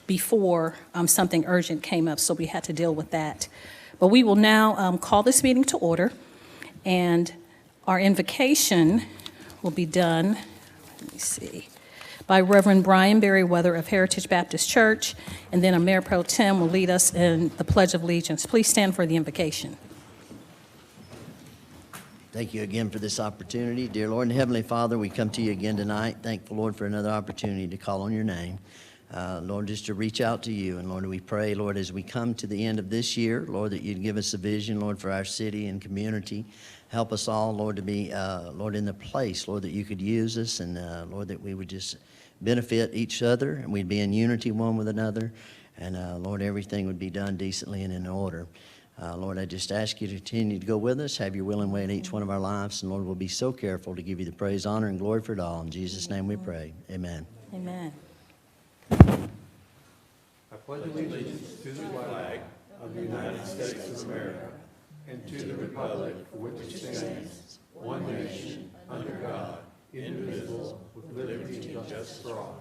before something urgent came up, so we had to deal with that. But we will now call this meeting to order, and our invocation will be done, let me see, by Reverend Brian Berryweather of Heritage Baptist Church, and then our Mayor Pro Tem will lead us in the Pledge of Allegiance. Please stand for the invocation. Thank you again for this opportunity. Dear Lord and Heavenly Father, we come to you again tonight. Thankful, Lord, for another opportunity to call on your name. Lord, just to reach out to you. And Lord, we pray, Lord, as we come to the end of this year, Lord, that you'd give us a vision, Lord, for our city and community. Help us all, Lord, to be, Lord, in the place, Lord, that you could use us. And, Lord, that we would just benefit each other and we'd be in unity one with another. And, Lord, everything would be done decently and in order. Lord, I just ask you to continue to go with us, have your will and way in each one of our lives. And, Lord, we'll be so careful to give you the praise, honor, and glory for it all. In Jesus' name we pray. Amen. Amen. I pledge allegiance to the flag of the United States of America and to the republic for which it stands, one nation, under God, indivisible, with liberty and justice for all.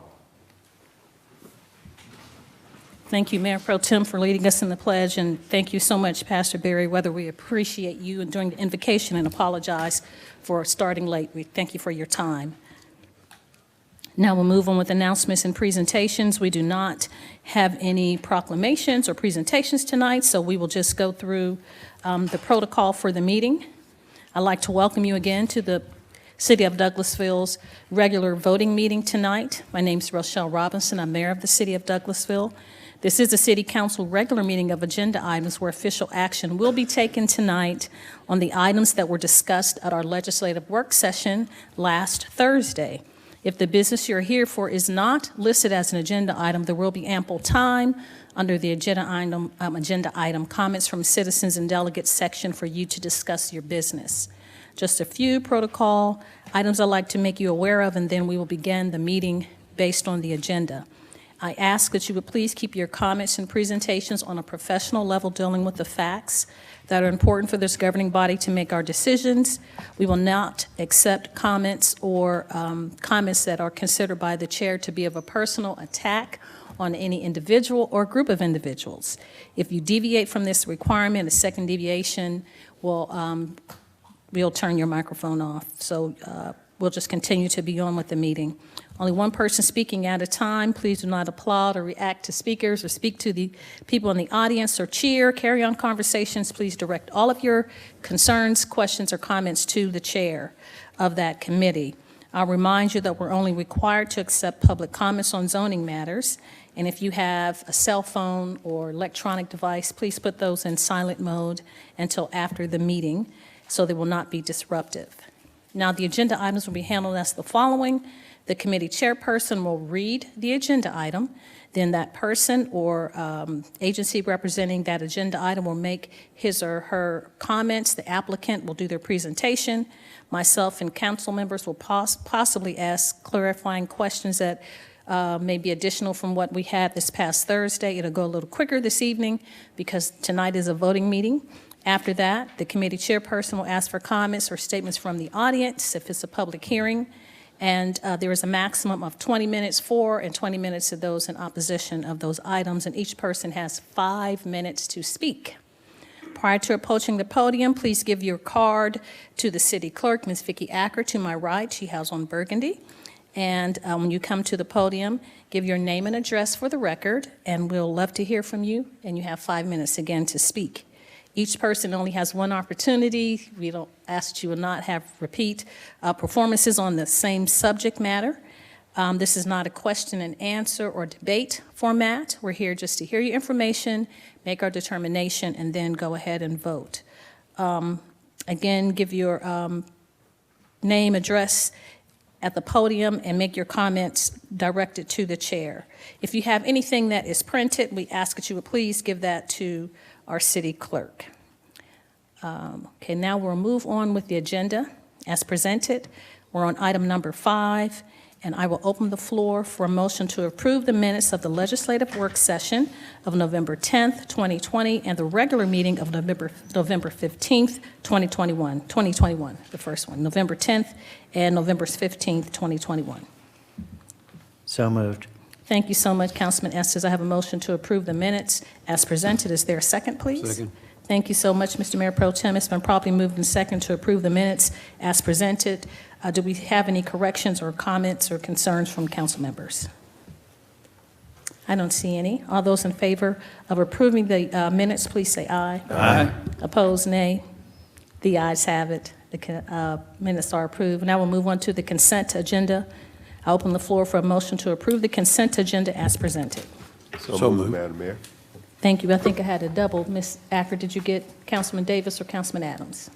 Thank you, Mayor Pro Tem, for leading us in the pledge, and thank you so much, Pastor Berryweather. We appreciate you and during the invocation and apologize for starting late. We thank you for your time. Now we'll move on with announcements and presentations. We do not have any proclamations or presentations tonight, so we will just go through the protocol for the meeting. I'd like to welcome you again to the City of Douglasville's regular voting meeting tonight. My name is Rochelle Robinson. I'm Mayor of the City of Douglasville. This is a City Council regular meeting of agenda items where official action will be taken tonight on the items that were discussed at our legislative work session last Thursday. If the business you're here for is not listed as an agenda item, there will be ample time under the agenda item comments from Citizens and Delegates section for you to discuss your business. Just a few protocol items I'd like to make you aware of, and then we will begin the meeting based on the agenda. I ask that you would please keep your comments and presentations on a professional level dealing with the facts that are important for this governing body to make our decisions. We will not accept comments or comments that are considered by the chair to be of a personal attack on any individual or group of individuals. If you deviate from this requirement, a second deviation will we'll turn your microphone off. So we'll just continue to be on with the meeting. Only one person speaking at a time. Please do not applaud or react to speakers or speak to the people in the audience or cheer. Carry on conversations. Please direct all of your concerns, questions, or comments to the chair of that committee. I'll remind you that we're only required to accept public comments on zoning matters. And if you have a cell phone or electronic device, please put those in silent mode until after the meeting so they will not be disruptive. Now, the agenda items will be handled as the following. The committee chairperson will read the agenda item. Then that person or agency representing that agenda item will make his or her comments. The applicant will do their presentation. Myself and council members will possibly ask clarifying questions that may be additional from what we had this past Thursday. It'll go a little quicker this evening because tonight is a voting meeting. After that, the committee chairperson will ask for comments or statements from the audience if it's a public hearing. And there is a maximum of 20 minutes for and 20 minutes to those in opposition of those items, and each person has 5 minutes to speak. Prior to approaching the podium, please give your card to the city clerk, Ms. Vicki Acker, to my right. She has on burgundy. And when you come to the podium, give your name and address for the record, and we'll love to hear from you, and you have 5 minutes again to speak. Each person only has one opportunity. We don't ask that you will not have repeat performances on the same subject matter. This is not a question and answer or debate format. We're here just to hear your information, make our determination, and then go ahead and vote. Again, give your name, address at the podium, and make your comments directed to the chair. If you have anything that is printed, we ask that you would please give that to our city clerk. Okay, now we'll move on with the agenda as presented. We're on item number 5, and I will open the floor for a motion to approve the minutes of the legislative work session of November 10th, 2020, and the regular meeting of November 15th, 2021, the first one, November 10th and November 15th, 2021. So moved. Thank you so much, Councilman Estes. I have a motion to approve the minutes as presented. Is there a second, please? Second. Thank you so much, Mr. Mayor Pro Tem. It's been properly moved and second to approve the minutes as presented. Do we have any corrections or comments or concerns from council members? I don't see any. All those in favor of approving the minutes, please say aye. Aye. Opposed, nay. The ayes have it. The minutes are approved. Now we'll move on to the consent agenda. I open the floor for a motion to approve the consent agenda as presented. So moved. Madam Mayor. Thank you. I think I had a double. Ms. Acker, did you get Councilman Davis or Councilman Adams?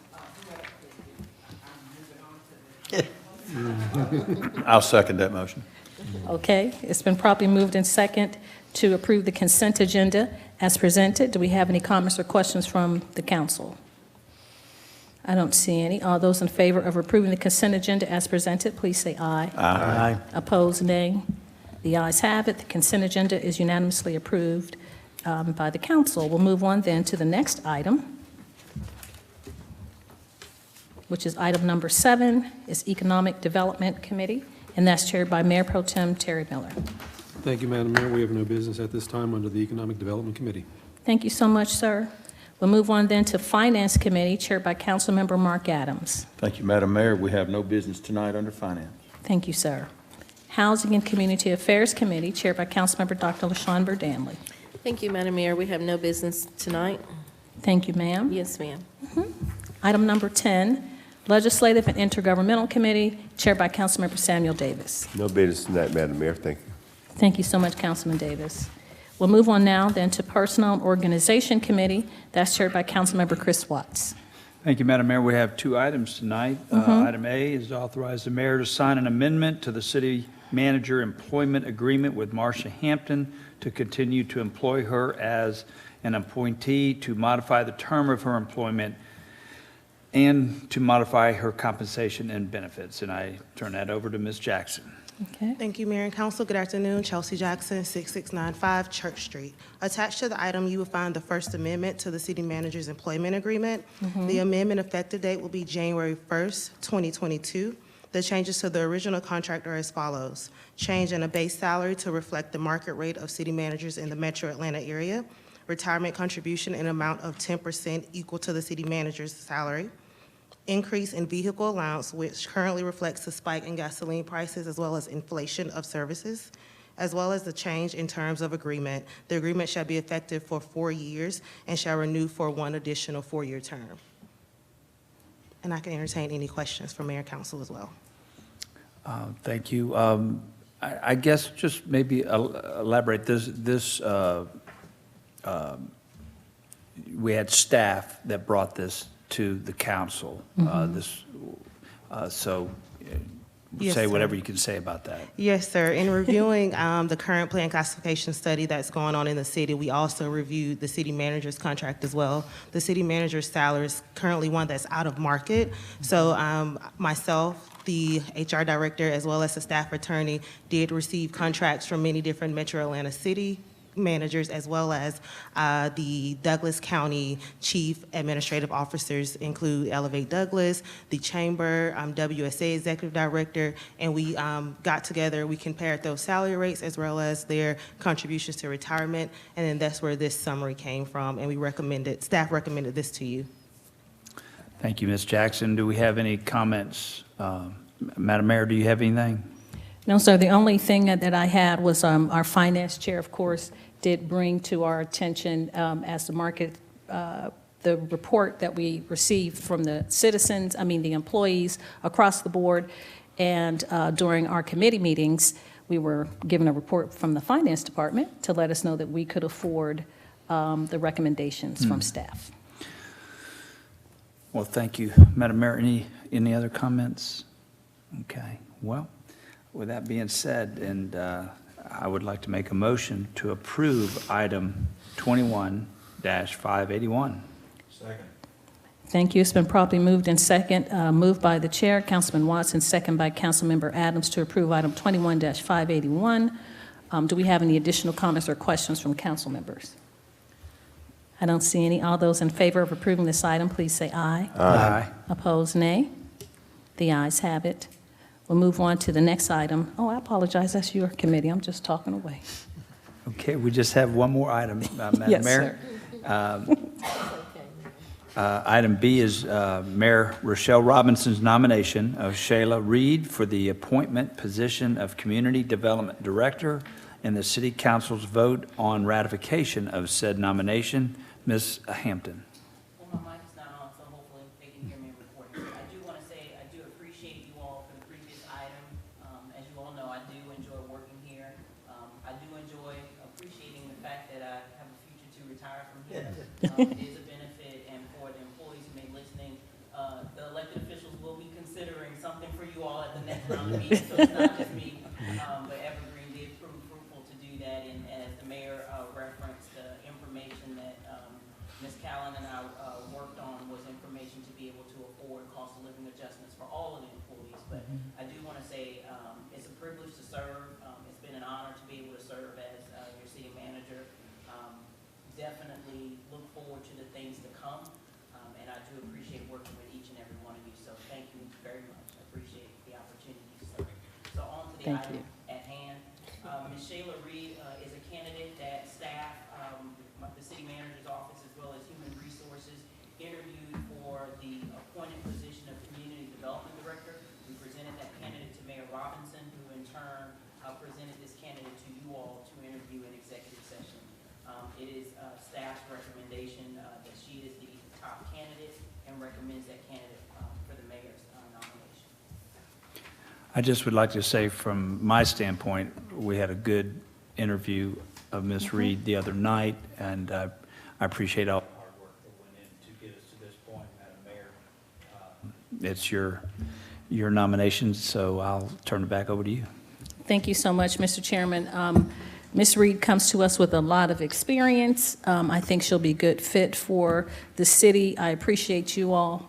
I'll second that motion. Okay, it's been properly moved in second to approve the consent agenda as presented. Do we have any comments or questions from the council? I don't see any. All those in favor of approving the consent agenda as presented, please say aye. Aye. Opposed, nay. The ayes have it. The consent agenda is unanimously approved by the council. We'll move on then to the next item, which is item number 7, is Economic Development Committee, and that's chaired by Mayor Pro Tem Terry Miller. Thank you, Madam Mayor. We have no business at this time under the Economic Development Committee. Thank you so much, sir. We'll move on then to Finance Committee, chaired by Councilmember Mark Adams. Thank you, Madam Mayor. We have no business tonight under finance. Thank you, sir. Housing and Community Affairs Committee, chaired by Councilmember Dr. LaShawn Burdanley. Thank you, Madam Mayor. We have no business tonight. Thank you, ma'am. Yes, ma'am. Item number 10, Legislative and Intergovernmental Committee, chaired by Councilmember Samuel Davis. No business tonight, Madam Mayor. Thank you. Thank you so much, Councilman Davis. We'll move on now then to Personnel and Organization Committee. That's chaired by Councilmember Chris Watts. Thank you, Madam Mayor. We have 2 items tonight. Item A is to authorize the mayor to sign an amendment to the city manager employment agreement with Marcia Hampton to continue to employ her as an appointee, to modify the term of her employment, and to modify her compensation and benefits. And I turn that over to Ms. Jackson. Okay. Thank you, Mayor and Council. Good afternoon. Chelsea Jackson, 6695 Church Street. Attached to the item, you will find the First Amendment to the City Manager's Employment Agreement. The amendment effective date will be January 1st, 2022. The changes to the original contract are as follows. Change in a base salary to reflect the market rate of city managers in the metro Atlanta area. Retirement contribution in amount of 10% equal to the city manager's salary. Increase in vehicle allowance, which currently reflects the spike in gasoline prices as well as inflation of services, as well as the change in terms of agreement. The agreement shall be effective for 4 years and shall renew for 1 additional 4-year term. And I can entertain any questions from Mayor and Council as well. Thank you. I guess just maybe elaborate we had staff that brought this to the council. Yes, say sir. whatever you can say about that. Yes, sir. In reviewing the current plan classification study that's going on in the city, we also reviewed the city manager's contract as well. The city manager's salary is currently one that's out of market. So myself, the HR director, as well as the staff attorney, did receive contracts from many different Metro Atlanta city managers, as well as the Douglas County Chief Administrative Officers include Elevate Douglas, the Chamber, WSA Executive Director, and we got together, we compared those salary rates as well as their contributions to retirement, and then that's where this summary came from, and staff recommended this to you. Thank you, Ms. Jackson. Do we have any comments? Madam Mayor, do you have anything? No, sir. The only thing that I had was our finance chair, of course, did bring to our attention as the market, the report that we received from the citizens, the employees across the board. And during our committee meetings, we were given a report from the finance department to let us know that we could afford the recommendations from staff. Well, thank you. Madam Mayor, any other comments? Okay, well, with that being said, and I would like to make a motion to approve item 21-581. Second. Thank you. It's been properly moved in second, moved by the chair, Councilman Watson, second by Councilmember Adams to approve item 21-581. Do we have any additional comments or questions from council members? I don't see any. All those in favor of approving this item, please say aye. Aye. Opposed, nay. The ayes have it. We'll move on to the next item. Oh, I apologize, that's your committee, I'm just talking away. Okay, we just have one more item, Madam Yes, Mayor. Item B is Mayor Rochelle Robinson's nomination of Shayla Reed for the appointment position of Community Development Director and the City Council's vote on ratification of said nomination. Ms. Hampton. Well, my mic's not on, so hopefully they can hear me recording. I do want to say, I do appreciate you all for the previous item. As you all know, I do enjoy working here. I do enjoy appreciating the fact that I have a future to retire from here. It is a benefit, and for the employees who may be listening, the elected officials will be considering something for you all at the next round of meetings, so it's not just me. But Evergreen did prove fruitful to do that, and as the mayor referenced, the information that Ms. Callan and I worked on was information to be able to afford cost of living adjustments for all of the employees. But I do want to say it's a privilege to serve. It's been an honor to be able to serve as your city manager. Definitely look forward to the things to come, and I do appreciate working with each and every one of you. So thank you very much. I appreciate the opportunity to serve. So on to the Thank item you. at hand. Ms. Shayla Reed is a candidate that staff, the city manager's office, as well as human resources, interviewed for the appointed position of community development director. We presented that candidate to Mayor Robinson, who in turn presented this candidate to you all to interview in executive session. It is staff's recommendation that she is the top candidate and recommends that candidate for the mayor's nomination. I just would like to say, from my standpoint, we had a good interview of Ms. Reed the other night, and I appreciate all the hard work that went in to get us to this point, Madam Mayor. It's your nomination, so I'll turn it back over to you. Thank you so much, Mr. Chairman. Ms. Reed comes to us with a lot of experience. I think she'll be a good fit for the city. I appreciate you all,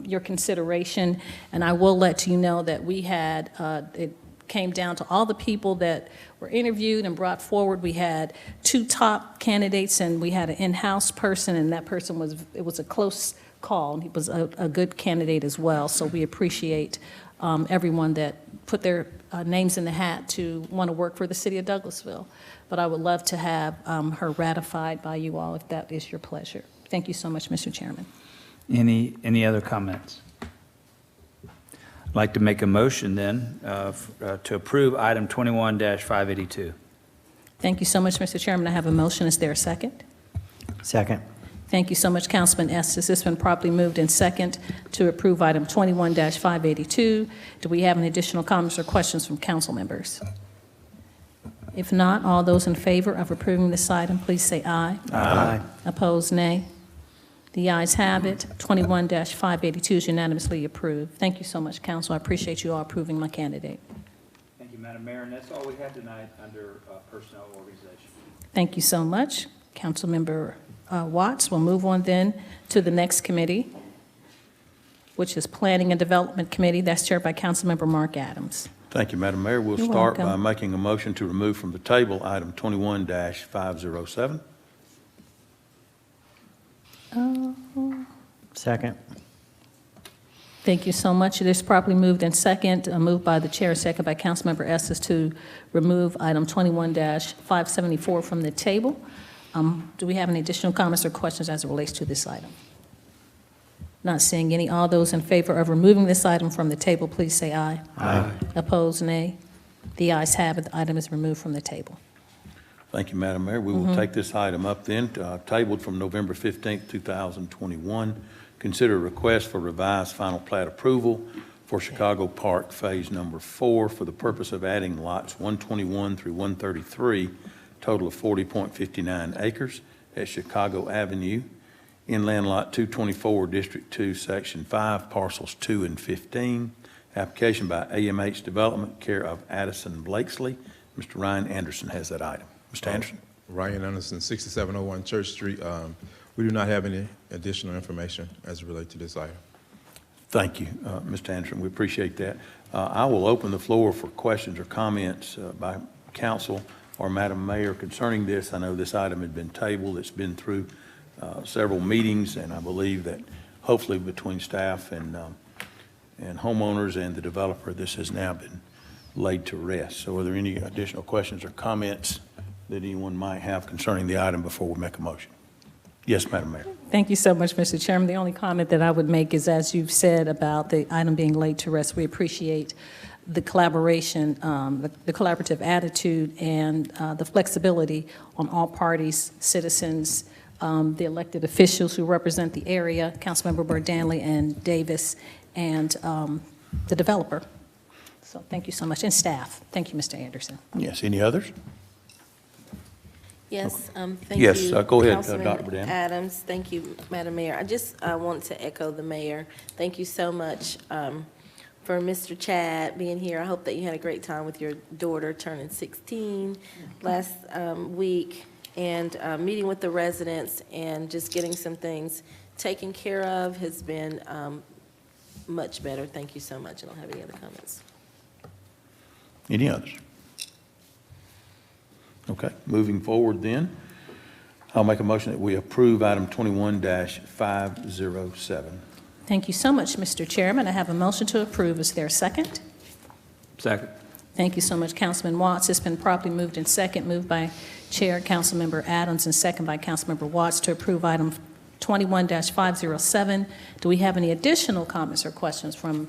your consideration, and I will let you know that we had, it came down to all the people that were interviewed and brought forward. We had 2 top candidates, and we had an in-house person, and that person it was a close call, and he was a good candidate as well. So we appreciate everyone that put their names in the hat to want to work for the city of Douglasville. But I would love to have her ratified by you all if that is your pleasure. Thank you so much, Mr. Chairman. Any other comments? I'd like to make a motion then to approve item 21-582. Thank you so much, Mr. Chairman. I have a motion. Is there a second? Second. Thank you so much, Councilman Estes. It's been properly moved in second to approve item 21-582. Do we have any additional comments or questions from council members? If not, all those in favor of approving this item, please say aye. Aye. Opposed, nay. The ayes have it. 21-582 is unanimously approved. Thank you so much, council. I appreciate you all approving my candidate. Thank you, Madam Mayor, and that's all we have tonight under personnel organization. Thank you so much, Councilmember Watts. We'll move on then to the next committee, which is Planning and Development Committee. That's chaired by Councilmember Mark Adams. Thank you, Madam Mayor. We'll You're start by welcome. making a motion to remove from the table item 21-507. Second. Thank you so much. It is properly moved in second, moved by the chair, second by Councilmember Estes to remove item 21-574 from the table. Do we have any additional comments or questions as it relates to this item? Not seeing any. All those in favor of removing this item from the table, please say aye. Aye. Opposed, nay. The ayes have it. The item is removed from the table. Thank you, Madam Mayor. We will take this item up then, tabled from November 15th, 2021. Consider a request for revised final plat approval for Chicago Park Phase Number 4 for the purpose of adding lots 121 through 133, total of 40.59 acres at Chicago Avenue, inland lot 224, District 2, Section 5, parcels 2 and 15. Application by AMH Development, care of Addison Blakesley. Mr. Ryan Anderson has that item. Mr. Anderson. Ryan Anderson, 6701 Church Street. We do not have any additional information as it relates to this item. Thank you, Mr. Anderson. We appreciate that. I will open the floor for questions or comments by council or Madam Mayor concerning this. I know this item had been tabled. It's been through several meetings, and I believe that hopefully between staff and and homeowners and the developer. This has now been laid to rest. So are there any additional questions or comments that anyone might have concerning the item before we make a motion? Yes, Madam Mayor. Thank you so much, Mr. Chairman. The only comment that I would make is, as you've said about the item being laid to rest, we appreciate the collaboration, the collaborative attitude, and the flexibility on all parties, citizens, the elected officials who represent the area, Councilmember Burdanley and Davis, and the developer. So thank you so much, and staff. Thank you, Mr. Anderson. Yes, any others? Yes, thank you. Yes, go ahead, Councilman Dr. Burdan. Adams, thank you, Madam Mayor. I just want to echo the mayor. Thank you so much for Mr. Chad being here. I hope that you had a great time with your daughter turning 16 last week, and meeting with the residents and just getting some things taken care of has been much better. Thank you so much. I don't have any other comments. Any others? Okay, moving forward then, I'll make a motion that we approve item 21-507. Thank you so much, Mr. Chairman. I have a motion to approve. Is there a second? Second. Thank you so much, Councilman Watts. It's been properly moved in second, moved by Chair Councilmember Adams and second by Councilmember Watts to approve item 21-507. Do we have any additional comments or questions from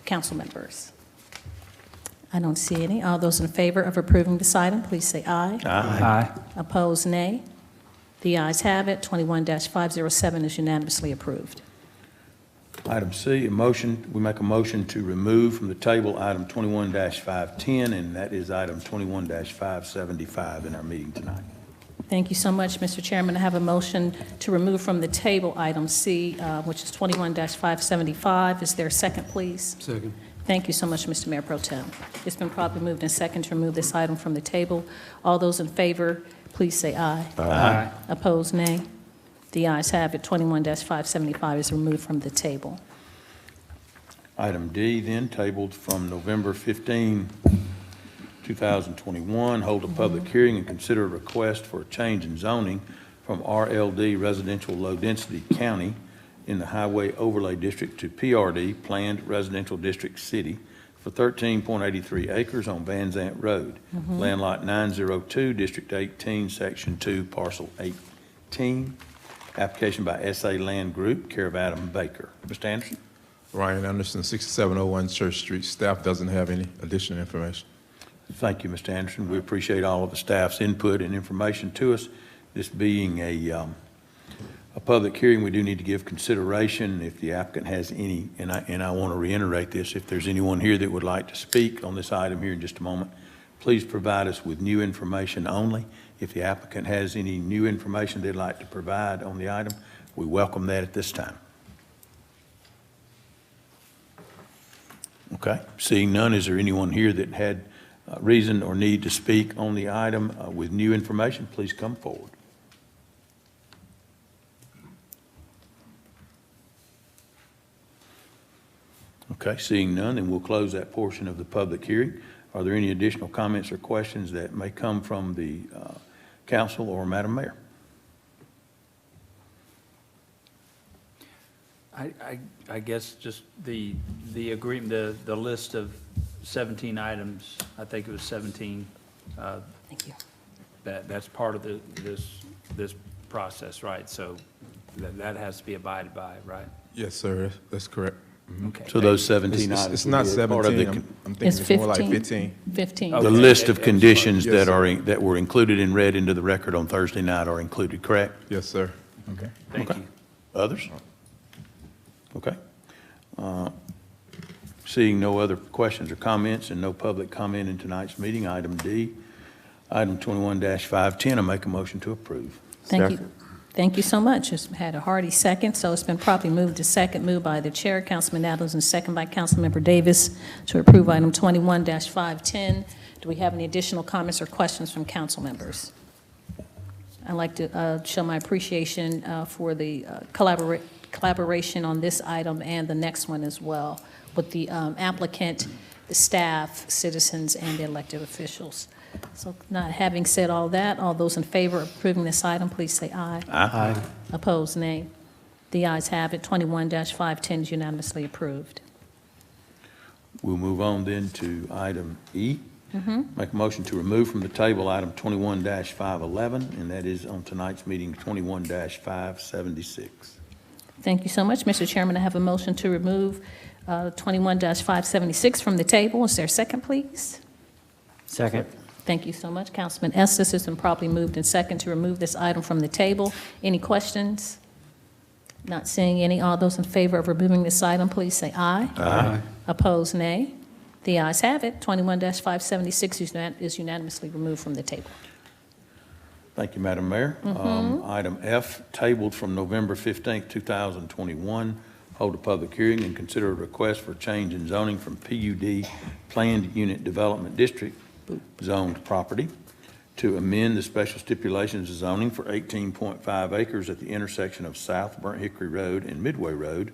council members? I don't see any. All those in favor of approving this item, please say aye. Aye. Opposed, nay. The ayes have it. 21-507 is unanimously approved. Item C, we make a motion to remove from the table item 21-510, and that is item 21-575 in our meeting tonight. Thank you so much, Mr. Chairman. I have a motion to remove from the table item C, which is 21-575. Is there a second, please? Second. Thank you so much, Mr. Mayor Pro Tem. It's been properly moved in second to remove this item from the table. All those in favor, please say aye. Aye. Opposed, nay. The ayes have it. 21-575 is removed from the table. Item D, then, tabled from November 15, 2021, hold a public hearing and consider a request for a change in zoning from RLD Residential Low Density County in the Highway Overlay District to PRD Planned Residential District City for 13.83 acres on Van Zant Road, land lot 902, District 18, Section 2, Parcel 18. Application by SA Land Group, care of Adam Baker. Mr. Anderson? Ryan Anderson, 6701 Church Street. Staff doesn't have any additional information. Thank you, Mr. Anderson. We appreciate all of the staff's input and information to us. This being a public hearing, we do need to give consideration if the applicant has any, and I want to reiterate this, if there's anyone here that would like to speak on this item here in just a moment, please provide us with new information only. If the applicant has any new information they'd like to provide on the item, we welcome that at this time. Okay, seeing none, is there anyone here that had reason or need to speak on the item with new information? Please come forward. Okay, seeing none, then we'll close that portion of the public hearing. Are there any additional comments or questions that may come from the council or Madam Mayor? I guess just the agreement, the list of 17 items, I think it was 17. Thank you. That's part of this process, right? So that has to be abided by, right? Yes, sir, that's correct. Okay. So those 17 items. It's not will be part of 17, the I'm thinking it's more like 15. 15. The Okay. list of conditions Yes, that sir. that were included and read into the record on Thursday night are included, correct? Yes, sir. Okay, thank Okay. you. Others? Okay. Seeing no other questions or comments and no public comment in tonight's meeting, item D, item 21-510, I make a motion to approve. Thank you. Thank you so much. It's had a hearty second, so it's been properly moved to second, moved by the chair, Councilman Adams, and second by Councilmember Davis to approve item 21-510. Do we have any additional comments or questions from council members? I'd like to show my appreciation for the collaboration on this item and the next one as well with the applicant, the staff, citizens, and the elected officials. So not having said all that, all those in favor of approving this item, please say aye. Aye. Opposed, nay. The ayes have it. 21-510 is unanimously approved. We'll move on then to item E. Make a motion to remove from the table item 21-511, and that is on tonight's meeting 21-576. Thank you so much, Mr. Chairman. I have a motion to remove 21-576 from the table. Is there a second, please? Second. Thank you so much, Councilman Estes. It's been properly moved and second to remove this item from the table. Any questions? Not seeing any. All those in favor of removing this item, please say aye. Aye. Opposed, nay. The ayes have it. 21-576 is unanimously removed from the table. Thank you, Madam Mayor. Item F, tabled from November 15th, 2021. Hold a public hearing and consider a request for change in zoning from PUD Planned Unit Development District zoned property to amend the special stipulations of zoning for 18.5 acres at the intersection of South Burnt Hickory Road and Midway Road,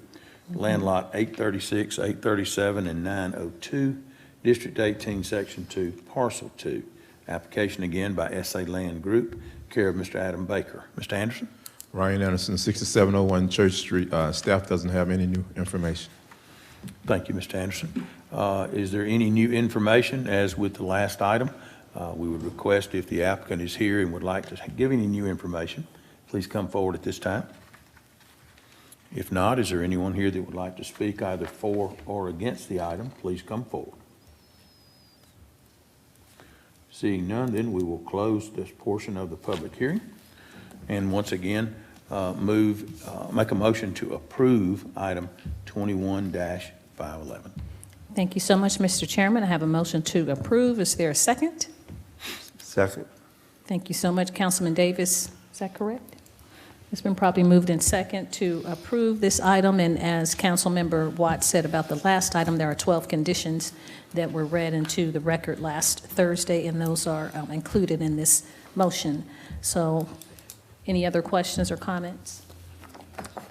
land lot 836, 837, and 902, District 18, Section 2, Parcel 2. Application again by SA Land Group, care of Mr. Adam Baker. Mr. Anderson? Ryan Anderson, 6701 Church Street. Staff doesn't have any new information. Thank you, Mr. Anderson. Is there any new information? As with the last item, we would request if the applicant is here and would like to give any new information, please come forward at this time. If not, is there anyone here that would like to speak either for or against the item? Please come forward. Seeing none, then we will close this portion of the public hearing. And once again, make a motion to approve item 21-511. Thank you so much, Mr. Chairman. I have a motion to approve. Is there a second? Second. Thank you so much, Councilman Davis. Is that correct? It's been properly moved in second to approve this item, and as Councilmember Watts said about the last item, there are 12 conditions that were read into the record last Thursday, and those are included in this motion. So, any other questions or comments?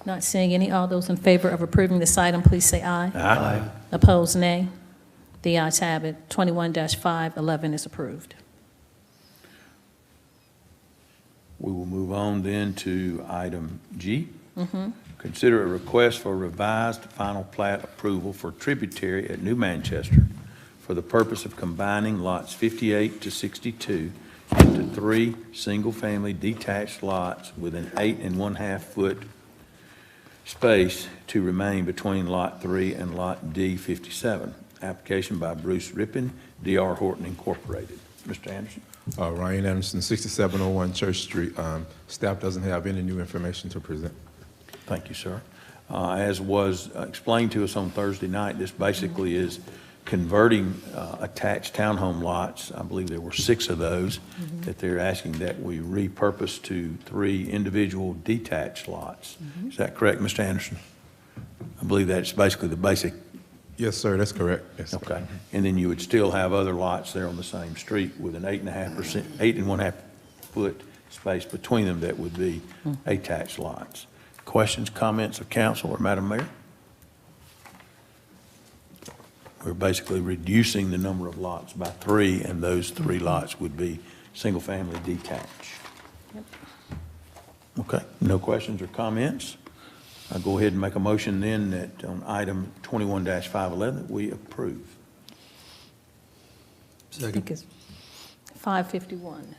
Not seeing any. All those in favor of approving this item, please say aye. Aye. Opposed, nay. The ayes have it. 21-511 is approved. We will move on then to item G. Consider a request for revised final plat approval for tributary at New Manchester for the purpose of combining lots 58 to 62 into 3 single-family detached lots with an 8 1/2 foot space to remain between Lot 3 and Lot D57. Application by Bruce Rippin, D.R. Horton Incorporated. Mr. Anderson? Ryan Anderson, 6701 Church Street. Staff doesn't have any new information to present. Thank you, sir. As was explained to us on Thursday night, this basically is converting attached townhome lots. I believe there were 6 of those that they're asking that we repurpose to 3 individual detached lots. Is that correct, Mr. Anderson? I believe that's basically the basic. Yes, sir, that's correct. Yes, sir. Okay. And then you would still have other lots there on the same street with an 8 1/2 foot space between them that would be attached lots. Questions, comments of council or Madam Mayor? We're basically reducing the number of lots by 3, and those 3 lots would be single-family detached. Okay, no questions or comments? I'll go ahead and make a motion then that on item 21-511, we approve. I think it's 551.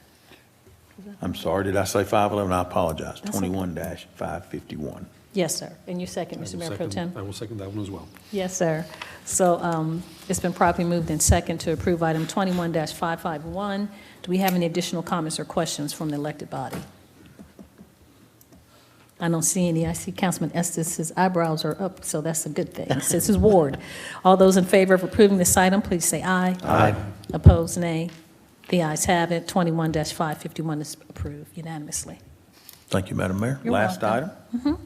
I'm sorry, did I say 511? I apologize. 21-551. Yes, sir. And you second, Mr. Mayor Pro Tem? I will second that one as well. Yes, sir. So it's been properly moved in second to approve item 21-551. Do we have any additional comments or questions from the elected body? I don't see any. I see Councilman Estes' eyebrows are up, so that's a good thing. It's his ward. All those in favor of approving this item, please say aye. Aye. Opposed, nay. The ayes have it. 21-551 is approved unanimously. Thank you, Madam Mayor. You're Last welcome. item.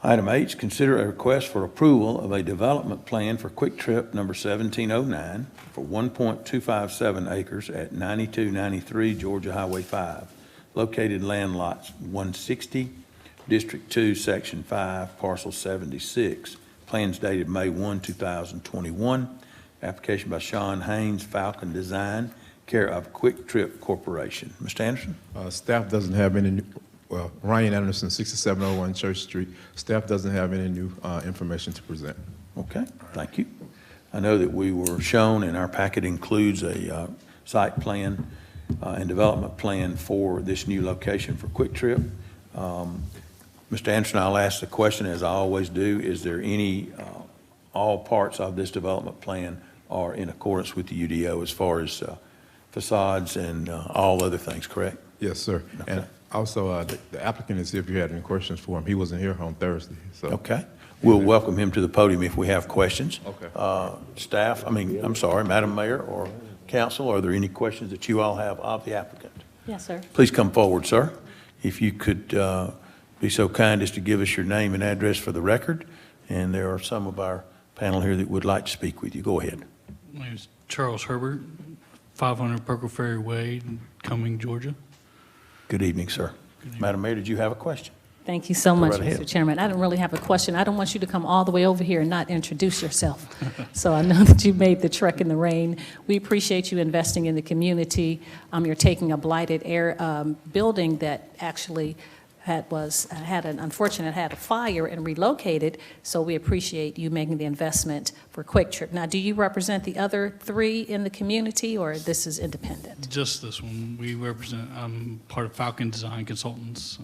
Item H, consider a request for approval of a development plan for Quick Trip number 1709 for 1.257 acres at 9293 Georgia Highway 5, located land lots 160, District 2, Section 5, Parcel 76. Plans dated May 1, 2021. Application by Sean Haynes, Falcon Design, care of Quick Trip Corporation. Mr. Anderson? Staff doesn't have any new, Ryan Anderson, 6701 Church Street. Staff doesn't have any new information to present. Okay, thank you. I know that we were shown, and our packet includes a site plan and development plan for this new location for Quick Trip. Mr. Anderson, I'll ask the question, as I always do, is there any, all parts of this development plan are in accordance with the UDO as far as facades and all other things, correct? Yes, sir. Okay. And also, the applicant is here if you had any questions for him. He wasn't here on Thursday, so. Okay. We'll welcome him to the podium if we have questions. Okay. Staff, I'm sorry, Madam Mayor or Council, are there any questions that you all have of the applicant? Yes, sir. Please come forward, sir. If you could be so kind as to give us your name and address for the record. And there are some of our panel here that would like to speak with you. Go ahead. My name is Charles Herbert, 500 Perkle Ferry Way, Cumming, Georgia. Good evening, sir. Madam Mayor, did you have a question? Thank you so much, right ahead. Mr. Chairman. I don't really have a question. I don't want you to come all the way over here and not introduce yourself. So I know that you made the trek in the rain. We appreciate you investing in the community. You're taking a blighted building that actually had a fire and relocated. So we appreciate you making the investment for Quick Trip. Now, do you represent the other 3 in the community, or this is independent? Just this one. We represent, I'm part of Falcon Design Consultants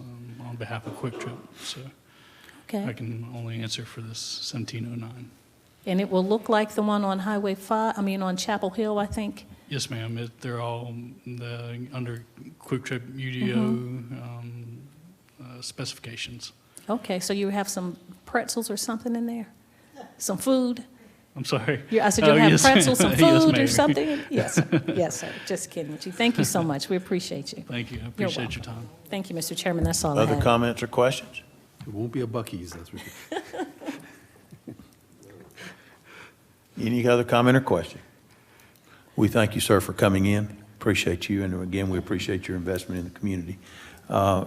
on behalf of Quick Trip. So I Okay. can only answer for this 1709. And it will look like the one on Highway 5, on Chapel Hill, I think? Yes, ma'am. They're all under Quick Trip UDO specifications. Okay, so you have some pretzels or something in there? Some food? I'm sorry. I said you'll have yes. pretzels, some Yes, food or ma'am. something? Yes, sir. Yes, sir. Just kidding with you. Thank you so much. We appreciate you. Thank you. I You're appreciate your welcome. time. Thank you, Mr. Chairman. That's all I Other have. comments or questions? It won't be a Buc-ee's, that's for sure. Any other comment or question? We thank you, sir, for coming in. Appreciate you, and again, we appreciate your investment in the community.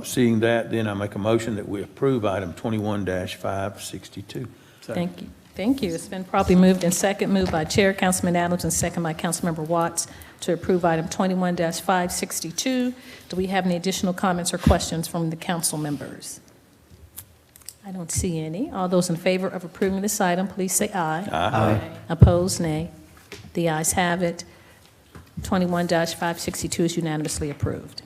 Seeing that, then I make a motion that we approve item 21-562. Thank you. Thank you. It's been properly moved by Chair Councilman Adams and second by Councilmember Watts to approve item 21-562. Do we have any additional comments or questions from the council members? I don't see any. All those in favor of approving this item, please say aye. Aye. Opposed, nay. The ayes have it. 21-562 is unanimously approved.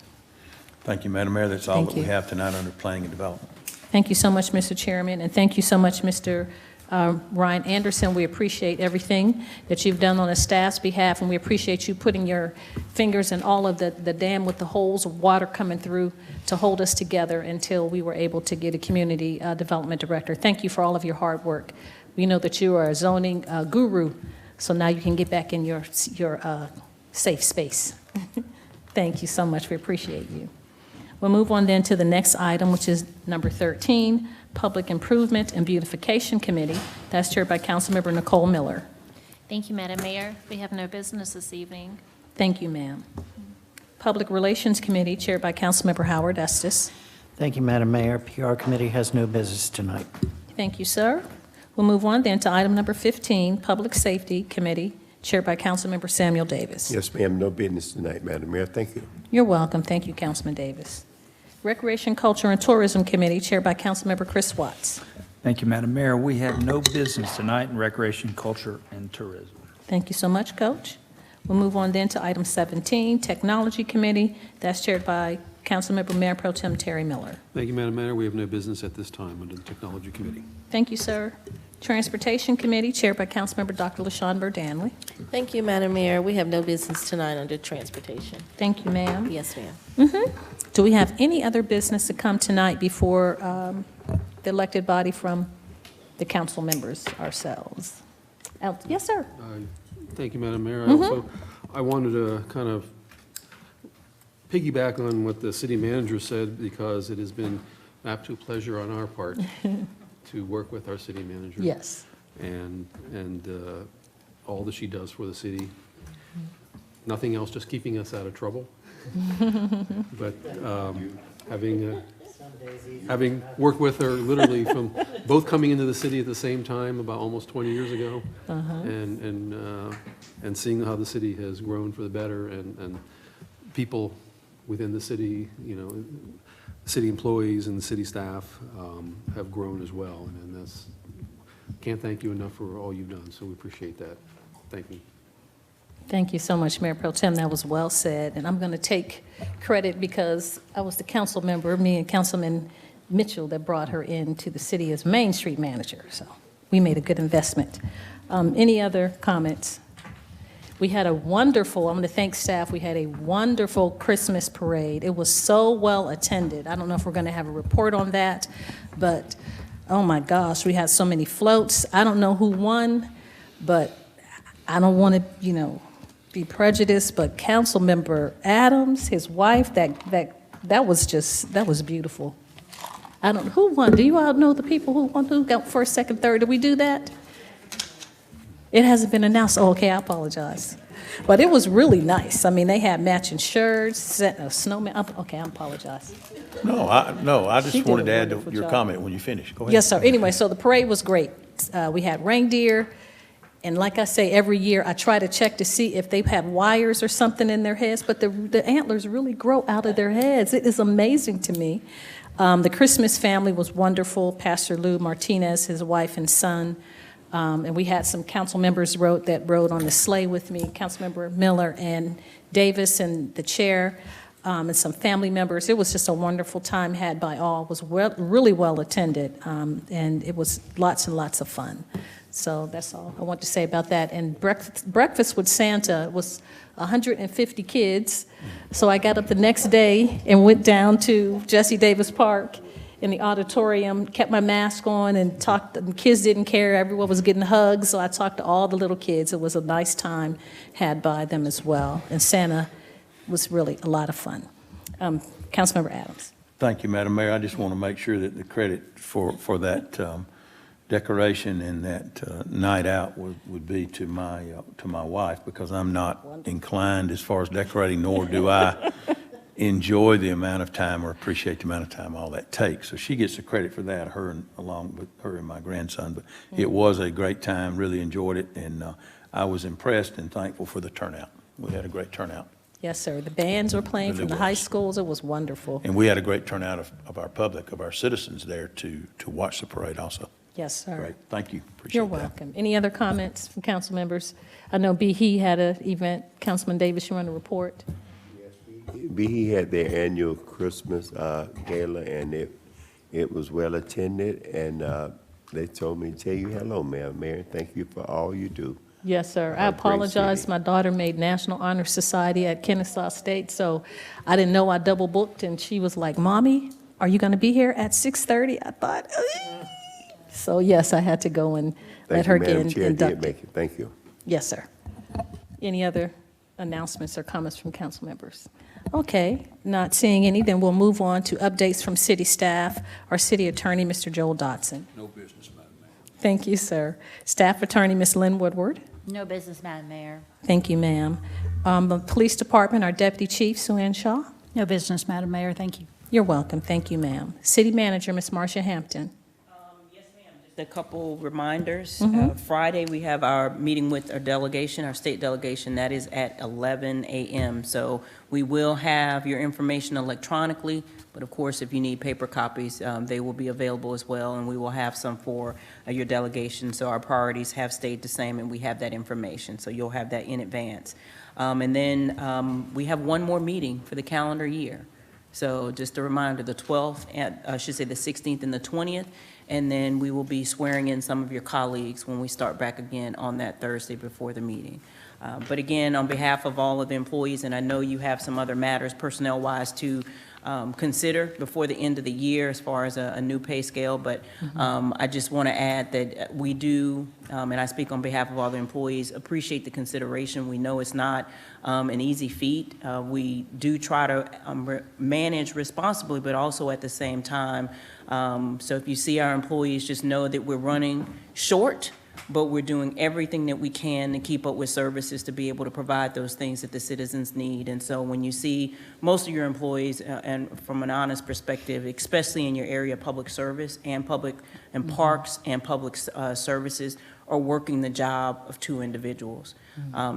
Thank you, Madam Mayor. That's all Thank that we you. have tonight under planning and development. Thank you so much, Mr. Chairman, and thank you so much, Mr. Ryan Anderson. We appreciate everything that you've done on the staff's behalf, and we appreciate you putting your fingers in all of the dam with the holes of water coming through to hold us together until we were able to get a community development director. Thank you for all of your hard work. We know that you are a zoning guru, so now you can get back in your safe space. Thank you so much. We appreciate you. We'll move on then to the next item, which is number 13, Public Improvement and Beautification Committee. That's chaired by Councilmember Nicole Miller. Thank you, Madam Mayor. We have no business this evening. Thank you, ma'am. Public Relations Committee, chaired by Councilmember Howard Estes. Thank you, Madam Mayor. PR Committee has no business tonight. Thank you, sir. We'll move on then to item number 15, Public Safety Committee, chaired by Councilmember Samuel Davis. Yes, ma'am, no business tonight, Madam Mayor. Thank you. You're welcome. Thank you, Councilman Davis. Recreation, Culture, and Tourism Committee, chaired by Councilmember Chris Watts. Thank you, Madam Mayor. We have no business tonight in Recreation, Culture, and Tourism. Thank you so much, Coach. We'll move on then to item 17, Technology Committee. That's chaired by Councilmember Mayor Pro Tem Terry Miller. Thank you, Madam Mayor. We have no business at this time under the Technology Committee. Thank you, sir. Transportation Committee, chaired by Councilmember Dr. LaShawn Burdanley. Thank you, Madam Mayor. We have no business tonight under Transportation. Thank you, ma'am. Yes, ma'am. Do we have any other business to come tonight before the elected body from the council members ourselves? Yes, sir. Thank you, Madam Mayor. I wanted to kind of piggyback on what the city manager said, because it has been an absolute pleasure on our part to work with our city manager. Yes. And all that she does for the city. Nothing else, just keeping us out of trouble. But having worked with her literally from both coming into the city at the same time about almost 20 years ago, and seeing how the city has grown for the better, and people within the city, you know, city employees and the city staff have grown as well, and that's, can't thank you enough for all you've done, so we appreciate that. Thank you. Thank you so much, Mayor Pro Tem. That was well said. And I'm going to take credit because I was the council member, me and Councilman Mitchell, that brought her into the city as Main Street manager. So we made a good investment. Any other comments? We had a wonderful, I'm going to thank staff, we had a wonderful Christmas parade. It was so well attended. I don't know if we're going to have a report on that, but oh my gosh, we had so many floats. I don't know who won, but I don't want to, be prejudiced, but Councilmember Adams, his wife, that was beautiful. I don't, who won? Do you all know the people who won, who got first, second, third? Did we do that? It hasn't been announced. Oh, okay, I apologize. But it was really nice. I mean, they had matching shirts, a snowman. Okay, I apologize. No, I She just did wanted a to add wonderful your job. comment when you finish. Go ahead. Yes, sir. Anyway, so the parade was great. We had reindeer, and like I say, every year I try to check to see if they have wires or something in their heads, but the antlers really grow out of their heads. It is amazing to me. The Christmas family was wonderful. Pastor Lou Martinez, his wife and son, and we had some council members that rode on the sleigh with me, Councilmember Miller and Davis and the chair, and some family members. It was just a wonderful time had by all. It was really well attended, and it was lots and lots of fun. So that's all I want to say about that. And breakfast with Santa was 150 kids. So I got up the next day and went down to Jesse Davis Park in the auditorium, kept my mask on and talked. The kids didn't care. Everyone was getting hugs. So I talked to all the little kids. It was a nice time had by them as well. And Santa was really a lot of fun. Councilmember Adams. Thank you, Madam Mayor. I just want to make sure that the credit for that decoration and that night out would be to my wife, because I'm not inclined as far as decorating, nor do I enjoy the amount of time or appreciate the amount of time all that takes. So she gets the credit for that, along with her and my grandson. But it was a great time, really enjoyed it, and I was impressed and thankful for the turnout. We had a great turnout. Yes, sir. The bands were playing from the high schools. It was wonderful. And we had a great turnout of our public, of our citizens there to watch the parade also. Yes, sir. Great, thank you. Appreciate You're that. welcome. Any other comments from council members? I know BE had an event. Councilman Davis, you want to report? BE had their annual Christmas gala, and it was well attended, and they told me to tell you hello, Madam Mayor. Thank you for all you do. Yes, sir. I Great apologize. city. My daughter made National Honor Society at Kennesaw State, so I didn't know I double booked, and she was like, "Mommy, are you going to be here at 6:30?" I thought, so yes, I had to go and let her get Madam Chair, inducted. did make it. Thank you. Yes, sir. Any other announcements or comments from council members? Okay, not seeing any, then we'll move on to updates from city staff. Our city attorney, Mr. Joel Dotson. No business, Madam Mayor. Thank you, sir. Staff attorney, Ms. Lynn Woodward. No business, Madam Mayor. Thank you, ma'am. The police department, our deputy chief, Sue Ann Shaw. No business, Madam Mayor. Thank you. You're welcome. Thank you, ma'am. City manager, Ms. Marcia Hampton. Yes, ma'am. Just a couple reminders. Mhm. Friday, we have our meeting with our delegation, our state delegation. That is at 11 a.m. So we will have your information electronically, but of course, if you need paper copies, they will be available as well, and we will have some for your delegation. So our priorities have stayed the same, and we have that information. So you'll have that in advance. And then we have one more meeting for the calendar year. So just a reminder, the 12th, and I should say the 16th and the 20th, and then we will be swearing in some of your colleagues when we start back again on that Thursday before the meeting. But again, on behalf of all of the employees, and I know you have some other matters personnel-wise to consider before the end of the year as far as a new pay scale, but I just want to add that we do, and I speak on behalf of all the employees, appreciate the consideration. We know it's not an easy feat. We do try to manage responsibly, but also at the same time. So if you see our employees, just know that we're running short, but we're doing everything that we can to keep up with services to be able to provide those things that the citizens need. And so when you see most of your employees, and from an honest perspective, especially in your area of public service and public and parks and public services, are working the job of two individuals.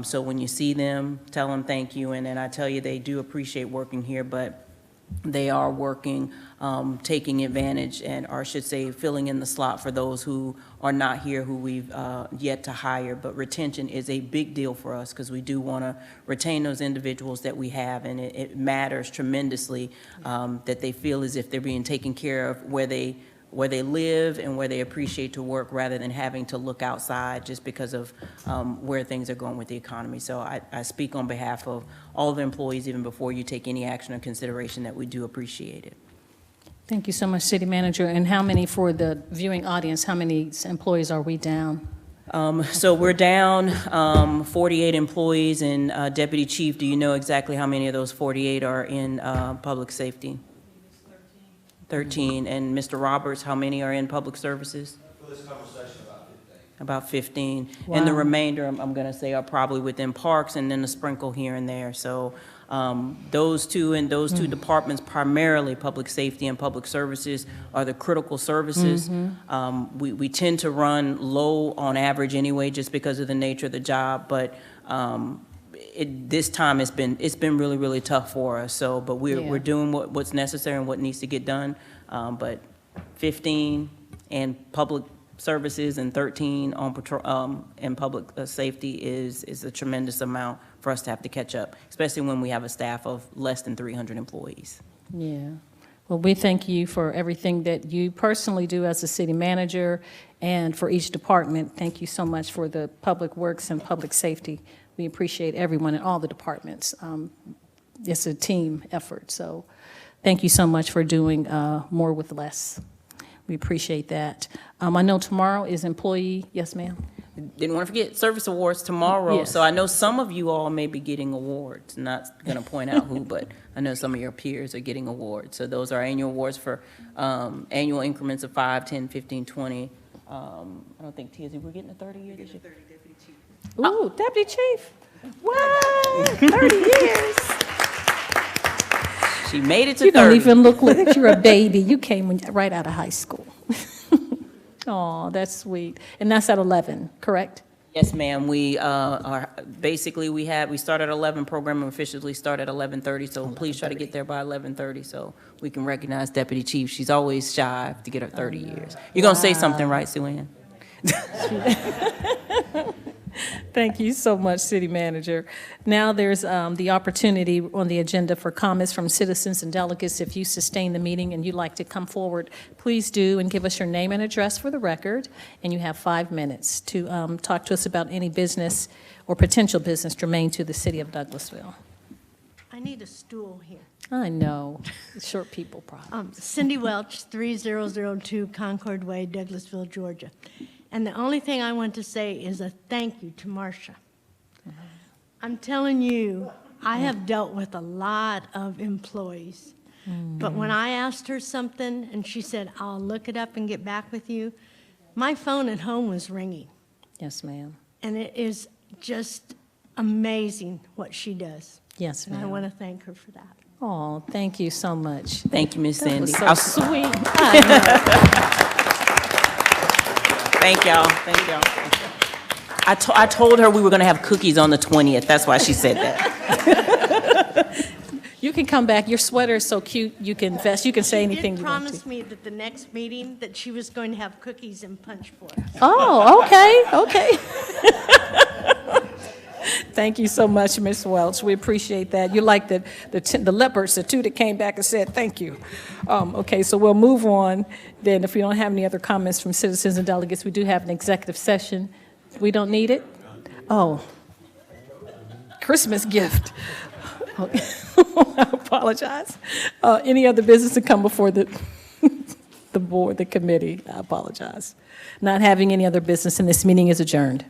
So when you see them, tell them thank you. And I tell you, they do appreciate working here, but they are working, taking advantage, or I should say, filling in the slot for those who are not here, who we've yet to hire. But retention is a big deal for us because we do want to retain those individuals that we have, and it matters tremendously that they feel as if they're being taken care of where they live and where they appreciate to work, rather than having to look outside just because of where things are going with the economy. So I speak on behalf of all of the employees, even before you take any action or consideration, that we do appreciate it. Thank you so much, City Manager. And how many, for the viewing audience, how many employees are we down? So we're down 48 employees, and Deputy Chief, do you know exactly how many of those 48 are in public safety? 13. And Mr. Roberts, how many are in public services? For this conversation, About 15. Wow. And the remainder, I'm going to say, are probably within parks, and then a sprinkle here and there. So those two departments, primarily public safety and public services, are the critical services. We tend to run low on average anyway, just because of the nature of the job, but this time it's been really, really tough for us. So, but we're doing what's necessary and what needs to get done. But 15 in public services and 13 on patrol and public safety is a tremendous amount for us to have to catch up, especially when we have a staff of less than 300 employees. Yeah. Well, we thank you for everything that you personally do as a city manager and for each department. Thank you so much for the public works and public safety. We appreciate everyone in all the departments. It's a team effort, so thank you so much for doing more with less. We appreciate that. I know tomorrow is employee, yes, ma'am? Didn't want to forget service awards tomorrow. Yes. So I know some of you all may be getting awards. Not going to point out who, but I know some of your peers are getting awards. So those are annual awards for annual increments of 5, 10, 15, 20. I don't think, Tizzy, we're getting a 30 year this year. Ooh, Deputy Chief. What? 30 years. She made it to 30. You don't even look like you're a baby. You came right out of high school. Oh, that's sweet. And that's at 11, correct? Yes, ma'am. We are basically we start at 11. Program officially start at 11:30. So please try to get there by 11:30 so we can recognize Deputy Chief. She's always shy to get her 30 years. You're gonna say something, right, Sue Ann? Thank you so much, City Manager. Now there's the opportunity on the agenda for comments from citizens and delegates. If you sustain the meeting and you'd like to come forward, please do, and give us your name and address for the record. And you have 5 minutes to talk to us about any business or potential business germane to the city of Douglasville. I need a stool here. I know, short people problem. Cindy Welch, 3002 Concord Way, Douglasville, Georgia. And the only thing I want to say is a thank you to Marcia. I'm telling you, I have dealt with a lot of employees. But when I asked her something and she said, I'll look it up and get back with you, my phone at home was ringing. Yes, ma'am. And it is just amazing what she does. Yes, ma'am. And I want to thank her for that. Oh, thank you so much. Thank you, Miss That was Sandy. so sweet. Thank y'all. Thank y'all. I told her we were going to have cookies on the 20th. That's why she said that. You can come back. Your sweater is so cute. You can vest. You can say anything She you did want to. promise me that the next meeting that she was going to have cookies and punch for us. Oh, okay. Thank you so much, Ms. Welch. We appreciate that. You like the leopards, the two that came back and said thank you. Okay, so we'll move on. Then if we don't have any other comments from citizens and delegates, we do have an executive session. We don't need it? Oh, Christmas gift. Okay. I apologize. Any other business to come before the board, the committee? I apologize. Not having any other business, and this meeting is adjourned.